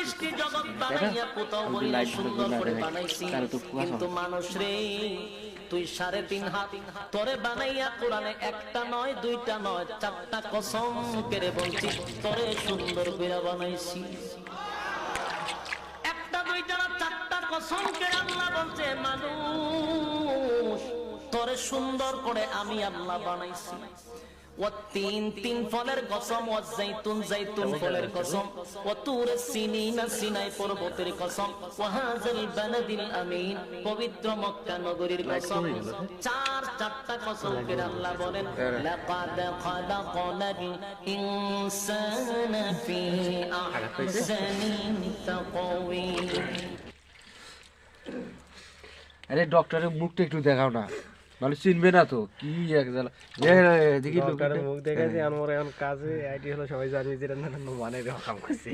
সৃষ্টি জগৎ বানাইয়া কোথাও বলি না সুন্দর করে বানাইছি, কিন্তু মানুষ রে তুই 3.5 হাত তোরে বানাইয়া কোরআনে একটা নয় দুইটা নয় 4টা কসম করে বলছি তোরে সুন্দর করে বানাইছি। একটা দুইটা না 4টা কসম করে আল্লাহ বলছে মানুষ তোরে সুন্দর করে আমি আল্লাহ বানাইছি। তিন ফলের কসম, জাইতুন জাইতুন ফলের কসম, তুর সিনিনা সিনাই পর্বতের কসম, ওয়াহাজাল বালাদিল আমিন পবিত্র মক্কা নগরীর কসম। 4টা কসম করে আল্লাহ বলেন লাকাদ খালাকনাল ইনসানা ফি আহসানি তাকওয়িম। আরে ডক্টরের মুখটা একটু দেখাও না, নাহলে চিনবে না তো। কি এক জ্বালা, দেখি ডক্টরের মুখ দেখাইছে। আমার এখন কাজে আইটি হলো সবাই জানি যেটা মানে রে কাম করছে।